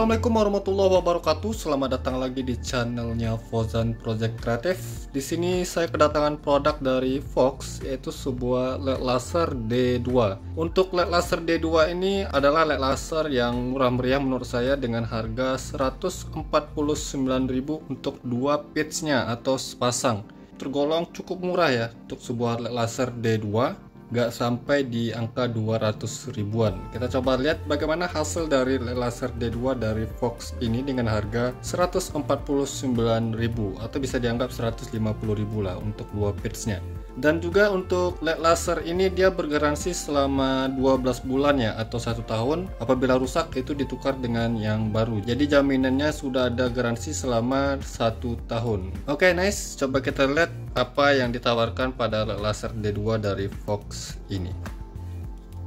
Assalamualaikum warahmatullahi wabarakatuh. Selamat datang lagi di channelnya Fozan Project Kreatif. Di sini saya kedatangan produk dari Fox, yaitu sebuah LED laser D2. Untuk LED laser D2 ini adalah LED laser yang murah meriah menurut saya dengan harga 149.000 untuk 2 pitch-nya atau sepasang. Tergolong cukup murah ya untuk sebuah LED laser D2. Nggak sampai di angka 200 ribuan. Kita coba lihat bagaimana hasil dari LED laser D2 dari Fox ini dengan harga 149.000 atau bisa dianggap 150.000 lah untuk 2 pitch-nya. Dan juga untuk LED laser ini dia bergaransi selama 12 bulan ya atau 1 tahun. Apabila rusak itu ditukar dengan yang baru. Jadi jaminannya sudah ada garansi selama 1 tahun. Oke, nice. Coba kita lihat apa yang ditawarkan pada LED laser D2 dari Fox ini.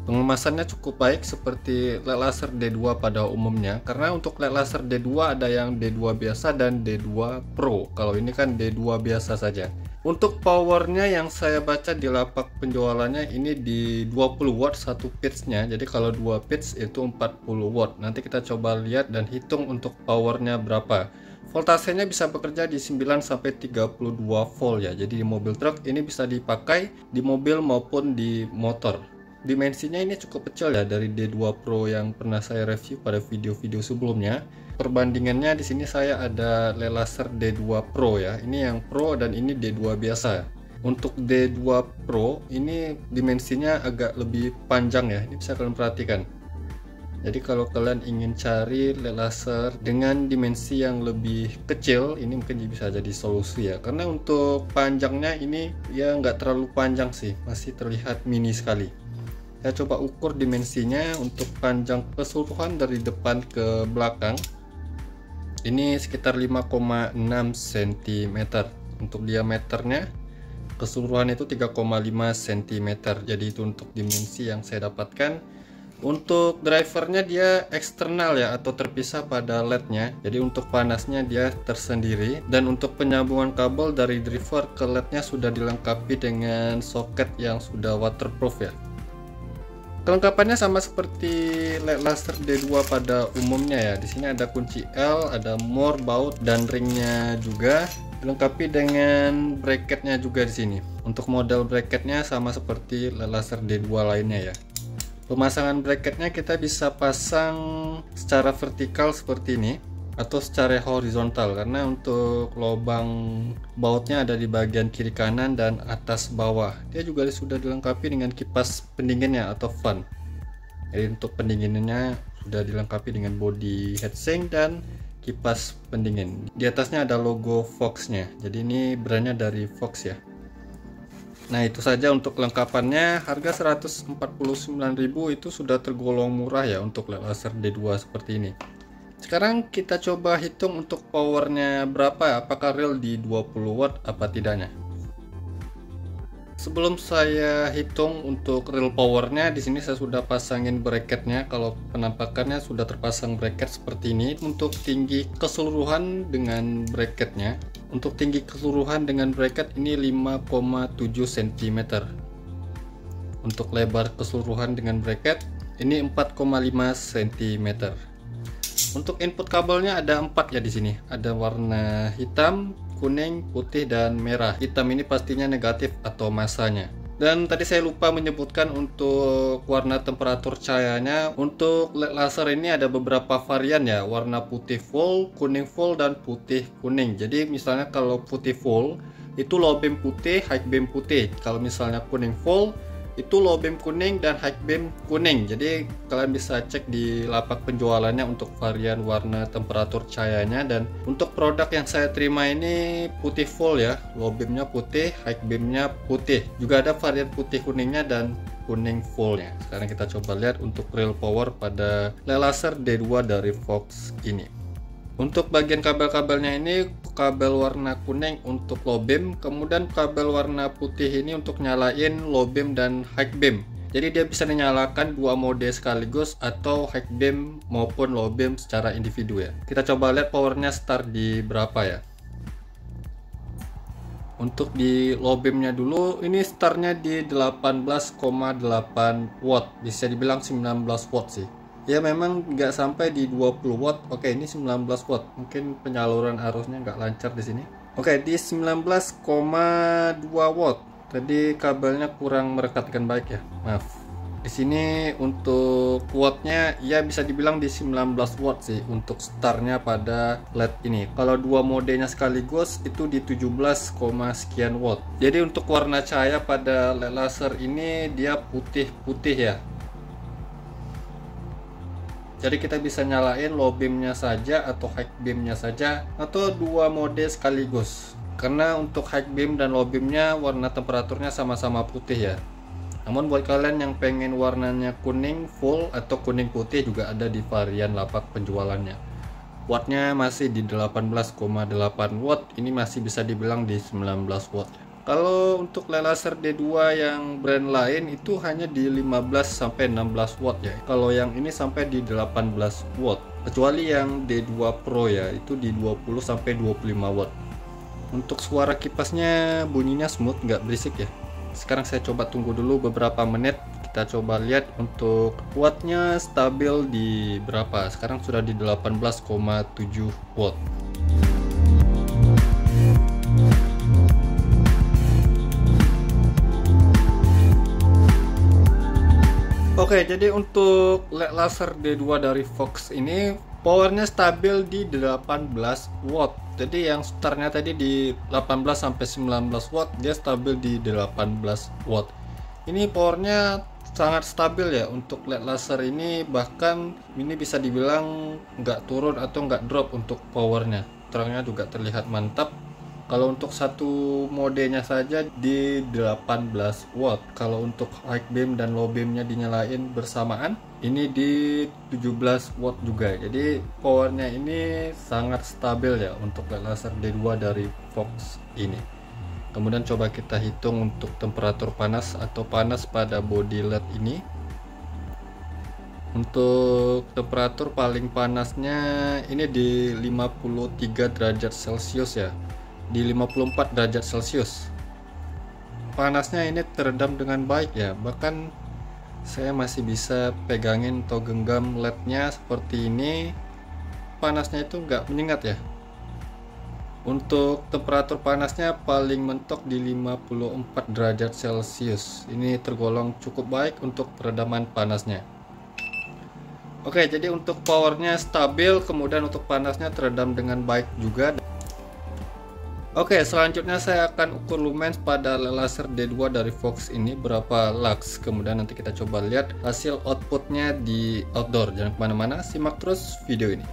Pengemasannya cukup baik seperti LED laser D2 pada umumnya, karena untuk LED laser D2 ada yang D2 biasa dan D2 Pro. Kalau ini kan D2 biasa saja. Untuk powernya yang saya baca di lapak penjualannya ini di 20 watt satu pitch-nya. Jadi kalau 2 pitch itu 40 watt. Nanti kita coba lihat dan hitung untuk powernya berapa. Voltasenya bisa bekerja di 9 sampai 32 volt ya. Jadi di mobil truk ini bisa dipakai di mobil maupun di motor. Dimensinya ini cukup kecil ya dari D2 Pro yang pernah saya review pada video-video sebelumnya. Perbandingannya di sini saya ada LED laser D2 Pro ya. Ini yang Pro dan ini D2 biasa. Untuk D2 Pro ini dimensinya agak lebih panjang ya. Ini bisa kalian perhatikan. Jadi kalau kalian ingin cari LED laser dengan dimensi yang lebih kecil, ini mungkin bisa jadi solusi ya. Karena untuk panjangnya ini ya nggak terlalu panjang sih, masih terlihat mini sekali. Saya coba ukur dimensinya untuk panjang keseluruhan dari depan ke belakang. Ini sekitar 5,6 cm. Untuk diameternya keseluruhan itu 3,5 cm. Jadi itu untuk dimensi yang saya dapatkan. Untuk drivernya dia eksternal ya atau terpisah pada LED-nya. Jadi untuk panasnya dia tersendiri. Dan untuk penyambungan kabel dari driver ke LED-nya sudah dilengkapi dengan soket yang sudah waterproof ya. Kelengkapannya sama seperti LED laser D2 pada umumnya ya. Di sini ada kunci L, ada more, baut, dan ringnya juga. Dilengkapi dengan bracketnya juga di sini. Untuk model bracketnya sama seperti LED laser D2 lainnya ya. Pemasangan bracketnya kita bisa pasang secara vertikal seperti ini atau secara horizontal, karena untuk lubang bautnya ada di bagian kiri kanan dan atas bawah. Dia juga sudah dilengkapi dengan kipas pendinginnya atau fan. Jadi untuk pendinginnya sudah dilengkapi dengan body heatsink dan kipas pendingin. Di atasnya ada logo Fox-nya. Jadi ini brandnya dari Fox ya. Nah itu saja untuk kelengkapannya. Harga 149.000 itu sudah tergolong murah ya untuk LED laser D2 seperti ini. Sekarang kita coba hitung untuk powernya berapa, apakah real di 20 watt apa tidaknya. Sebelum saya hitung untuk real powernya, di sini saya sudah pasangin bracketnya. Kalau penampakannya sudah terpasang bracket seperti ini. Untuk tinggi keseluruhan dengan bracketnya, untuk tinggi keseluruhan dengan bracket ini 5,7 cm. Untuk lebar keseluruhan dengan bracket ini 4,5 cm. Untuk input kabelnya ada 4 ya di sini. Ada warna hitam, kuning, putih, dan merah. Hitam ini pastinya negatif atau masanya. Dan tadi saya lupa menyebutkan untuk warna temperatur cahayanya. Untuk LED laser ini ada beberapa varian ya. Warna putih full, kuning full, dan putih kuning. Jadi misalnya kalau putih full itu low beam putih, high beam putih. Kalau misalnya kuning full itu low beam kuning dan high beam kuning. Jadi kalian bisa cek di lapak penjualannya untuk varian warna temperatur cahayanya. Dan untuk produk yang saya terima ini putih full ya, low beamnya putih, high beamnya putih. Juga ada varian putih kuningnya dan kuning fullnya. Sekarang kita coba lihat untuk real power pada LED laser D2 dari Fox ini. Untuk bagian kabel-kabelnya ini kabel warna kuning untuk low beam, kemudian kabel warna putih ini untuk nyalain low beam dan high beam. Jadi dia bisa dinyalakan dua mode sekaligus atau high beam maupun low beam secara individu ya. Kita coba lihat powernya start di berapa ya. Untuk di low beamnya dulu ini startnya di 18,8 watt, bisa dibilang 19 watt sih. Ya memang nggak sampai di 20 watt. Oke, ini 19 watt. Mungkin penyaluran arusnya nggak lancar di sini. Oke, di 19,2 watt. Tadi kabelnya kurang merekatkan baik ya. Maaf. Di sini untuk wattnya ya bisa dibilang di 19 watt sih untuk startnya pada LED ini. Kalau dua modenya sekaligus itu di 17, sekian watt. Jadi untuk warna cahaya pada LED laser ini dia putih-putih ya. Jadi kita bisa nyalain low beamnya saja atau high beamnya saja atau dua mode sekaligus. Karena untuk high beam dan low beamnya warna temperaturnya sama-sama putih ya. Namun buat kalian yang pengen warnanya kuning full atau kuning putih juga ada di varian lapak penjualannya. Wattnya masih di 18,8 watt, ini masih bisa dibilang di 19 watt. Kalau untuk LED laser D2 yang brand lain itu hanya di 15 sampai 16 watt ya. Kalau yang ini sampai di 18 watt. Kecuali yang D2 Pro ya, itu di 20 sampai 25 watt. Untuk suara kipasnya bunyinya smooth, nggak berisik ya. Sekarang saya coba tunggu dulu beberapa menit, kita coba lihat untuk wattnya stabil di berapa. Sekarang sudah di 18,7 watt. Oke, jadi untuk LED laser D2 dari Fox ini powernya stabil di 18 watt. Jadi yang startnya tadi di 18 sampai 19 watt, dia stabil di 18 watt. Ini powernya sangat stabil ya untuk LED laser ini, bahkan ini bisa dibilang nggak turun atau nggak drop untuk powernya. Terangnya juga terlihat mantap. Kalau untuk satu modenya saja di 18 watt. Kalau untuk high beam dan low beamnya dinyalain bersamaan, ini di 17 watt juga. Jadi powernya ini sangat stabil ya untuk LED laser D2 dari Fox ini. Kemudian coba kita hitung untuk temperatur panas atau panas pada body LED ini. Untuk temperatur paling panasnya ini di 53 derajat Celcius ya, di 54 derajat Celcius. Panasnya ini teredam dengan baik ya, bahkan saya masih bisa pegangin atau genggam LED-nya seperti ini, panasnya itu nggak menyengat ya. Untuk temperatur panasnya paling mentok di 54 derajat Celcius. Ini tergolong cukup baik untuk peredaman panasnya. Oke, jadi untuk powernya stabil, kemudian untuk panasnya teredam dengan baik juga. Oke, selanjutnya saya akan ukur lumens pada LED laser D2 dari Fox ini berapa lux. Kemudian nanti kita coba lihat hasil outputnya di outdoor. Jangan kemana-mana, simak terus video ini.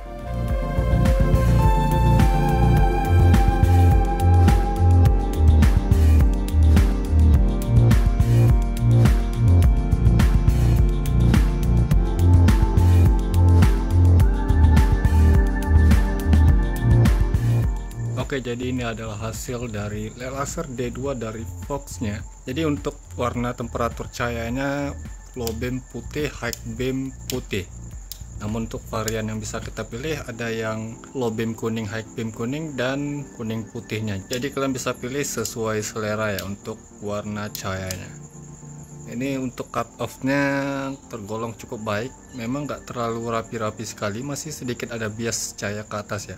Oke, jadi ini adalah hasil dari LED laser D2 dari Fox-nya. Jadi untuk warna temperatur cahayanya low beam putih, high beam putih. Namun untuk varian yang bisa kita pilih ada yang low beam kuning, high beam kuning, dan kuning putihnya. Jadi kalian bisa pilih sesuai selera ya untuk warna cahayanya. Ini untuk cut off-nya tergolong cukup baik. Memang nggak terlalu rapi-rapi sekali, masih sedikit ada bias cahaya ke atas ya.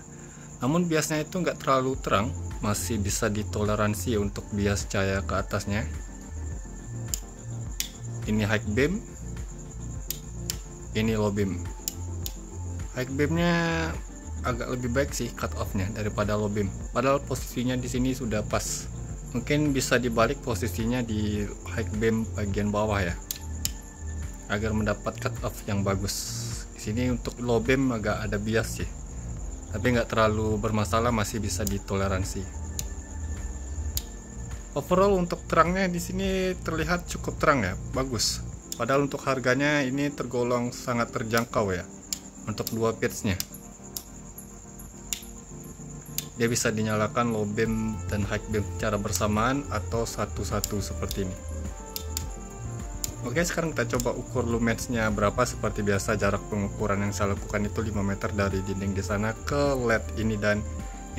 Namun biasnya itu nggak terlalu terang, masih bisa ditoleransi untuk bias cahaya ke atasnya. Ini high beam, ini low beam. High beamnya agak lebih baik sih cut off-nya daripada low beam. Padahal posisinya di sini sudah pas. Mungkin bisa dibalik posisinya di high beam bagian bawah ya, agar mendapat cut off yang bagus. Di sini untuk low beam agak ada bias sih, tapi nggak terlalu bermasalah, masih bisa ditoleransi. Overall untuk terangnya di sini terlihat cukup terang ya, bagus. Padahal untuk harganya ini tergolong sangat terjangkau ya untuk dua pitsnya. Dia bisa dinyalakan low beam dan high beam secara bersamaan atau satu-satu seperti ini. Oke, sekarang kita coba ukur lumensnya berapa. Seperti biasa jarak pengukuran yang saya lakukan itu 5 meter dari dinding di sana ke LED ini, dan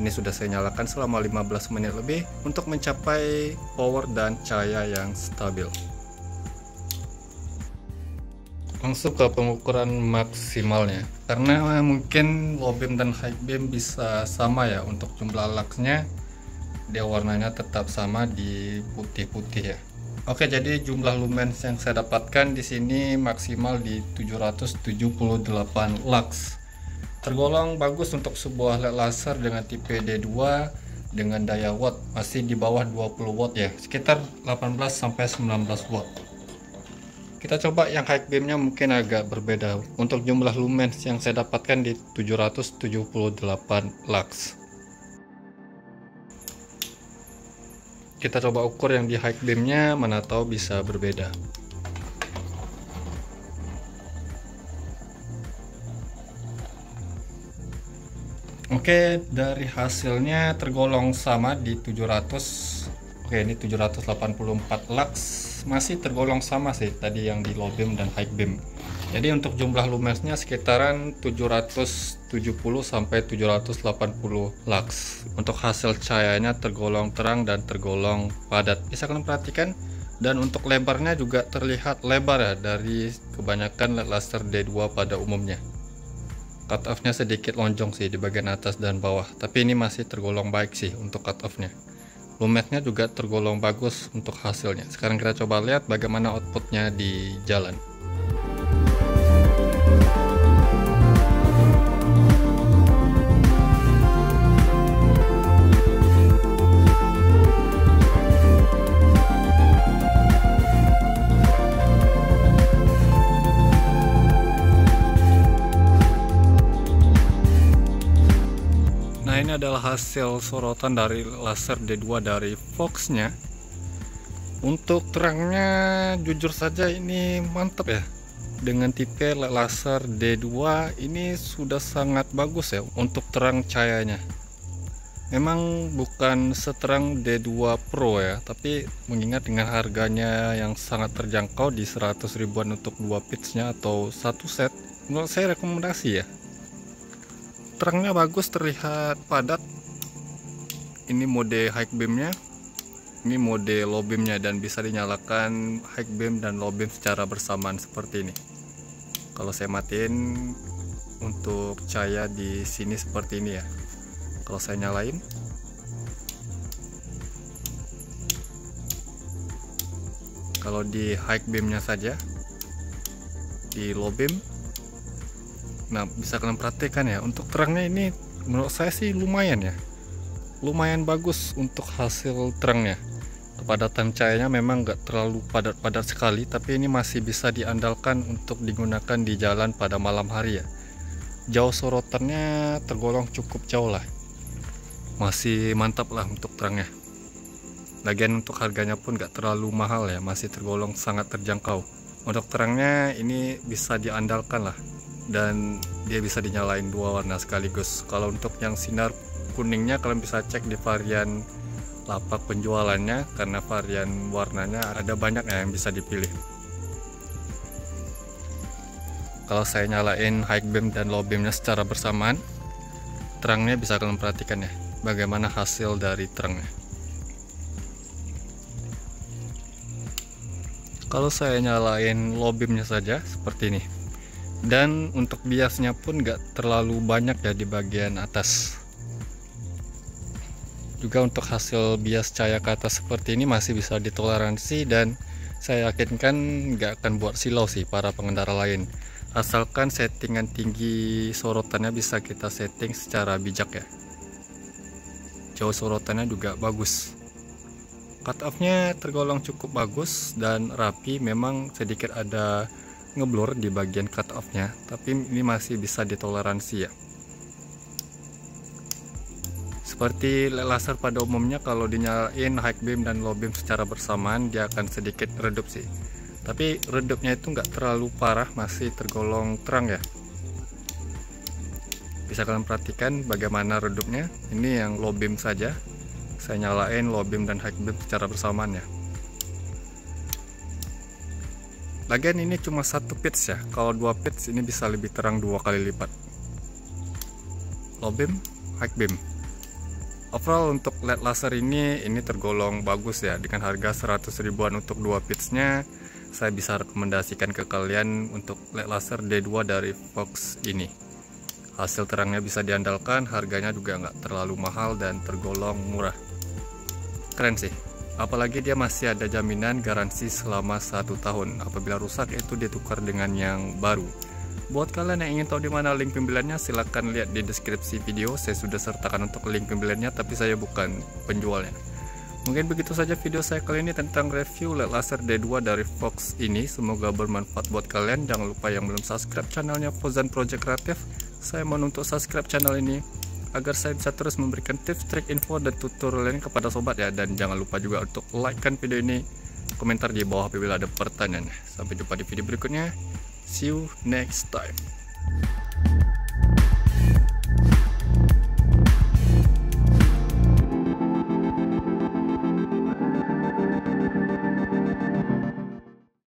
ini sudah saya nyalakan selama 15 menit lebih untuk mencapai power dan cahaya yang stabil. Langsung ke pengukuran maksimalnya, karena mungkin low beam dan high beam bisa sama ya untuk jumlah luxnya, dia warnanya tetap sama di putih-putih ya. Oke, jadi jumlah lumens yang saya dapatkan di sini maksimal di 778 lux. Tergolong bagus untuk sebuah LED laser dengan tipe D2 dengan daya watt masih di bawah 20 watt ya, sekitar 18 sampai 19 watt. Kita coba yang high beamnya mungkin agak berbeda. Untuk jumlah lumens yang saya dapatkan di 778 lux. Kita coba ukur yang di high beamnya, mana tahu bisa berbeda. Oke, dari hasilnya tergolong sama di 700. Oke, ini 784 lux, masih tergolong sama sih tadi yang di low beam dan high beam. Jadi untuk jumlah lumensnya sekitaran 770 sampai 780 lux. Untuk hasil cahayanya tergolong terang dan tergolong padat. Bisa kalian perhatikan, dan untuk lebarnya juga terlihat lebar ya dari kebanyakan LED laser D2 pada umumnya. Cut off-nya sedikit lonjong sih di bagian atas dan bawah, tapi ini masih tergolong baik sih untuk cut off-nya. Lumensnya juga tergolong bagus untuk hasilnya. Sekarang kita coba lihat bagaimana outputnya di jalan. Ini adalah hasil sorotan dari laser D2 dari Fox-nya. Untuk terangnya jujur saja ini mantap ya. Dengan tipe laser D2 ini sudah sangat bagus ya untuk terang cahayanya. Memang bukan seterang D2 Pro ya, tapi mengingat dengan harganya yang sangat terjangkau di 100 ribuan untuk 2 pitch-nya atau satu set, menurut saya rekomendasi ya. Terangnya bagus, terlihat padat. Ini mode high beamnya, ini mode low beamnya, dan bisa dinyalakan high beam dan low beam secara bersamaan seperti ini. Kalau saya matiin untuk cahaya di sini seperti ini ya. Kalau saya nyalain, kalau di high beamnya saja, di low beam. Nah, bisa kalian perhatikan ya, untuk terangnya ini menurut saya sih lumayan ya, lumayan bagus untuk hasil terangnya. Kepadatan cahayanya memang nggak terlalu padat-padat sekali, tapi ini masih bisa diandalkan untuk digunakan di jalan pada malam hari ya. Jauh sorotannya tergolong cukup jauh lah, masih mantap lah untuk terangnya. Lagian untuk harganya pun nggak terlalu mahal ya, masih tergolong sangat terjangkau. Untuk terangnya ini bisa diandalkan lah, dan dia bisa dinyalain dua warna sekaligus. Kalau untuk yang sinar kuningnya, kalian bisa cek di varian lapak penjualannya, karena varian warnanya ada banyak ya yang bisa dipilih. Kalau saya nyalain high beam dan low beamnya secara bersamaan, terangnya bisa kalian perhatikan ya bagaimana hasil dari terangnya. Kalau saya nyalain low beamnya saja seperti ini, dan untuk biasnya pun nggak terlalu banyak ya di bagian atas. Juga untuk hasil bias cahaya ke atas seperti ini masih bisa ditoleransi, dan saya yakinkan nggak akan buat silau sih para pengendara lain. Asalkan settingan tinggi sorotannya bisa kita setting secara bijak ya. Jauh sorotannya juga bagus. Cut off-nya tergolong cukup bagus dan rapi, memang sedikit ada ngeblur di bagian cut off-nya, tapi ini masih bisa ditoleransi ya. Seperti laser pada umumnya, kalau dinyalain high beam dan low beam secara bersamaan, dia akan sedikit redup sih. Tapi redupnya itu nggak terlalu parah, masih tergolong terang ya. Bisa kalian perhatikan bagaimana redupnya. Ini yang low beam saja, saya nyalain low beam dan high beam secara bersamaan ya. Lagian ini cuma satu pitch ya, kalau dua pitch ini bisa lebih terang 2 kali lipat. Low beam, high beam. Overall untuk LED laser ini tergolong bagus ya, dengan harga 100 ribuan untuk 2 pitch-nya. saya bisa rekomendasikan ke kalian untuk LED laser D2 dari Fox ini. Hasil terangnya bisa diandalkan, harganya juga nggak terlalu mahal dan tergolong murah. Keren sih, apalagi dia masih ada jaminan garansi selama 1 tahun. Apabila rusak itu ditukar dengan yang baru. Buat kalian yang ingin tahu di mana link pembeliannya, silahkan lihat di deskripsi video. Saya sudah sertakan untuk link pembeliannya, tapi saya bukan penjualnya. Mungkin begitu saja video saya kali ini tentang review LED laser D2 dari Fox ini. Semoga bermanfaat buat kalian. Jangan lupa yang belum subscribe channelnya Fauzan Project Kreatif, saya mohon untuk subscribe channel ini agar saya bisa terus memberikan tips, trik, info, dan tutorial lain kepada sobat ya. Dan jangan lupa juga untuk like kan video ini, komentar di bawah apabila ada pertanyaan. Sampai jumpa di video berikutnya. See you next time.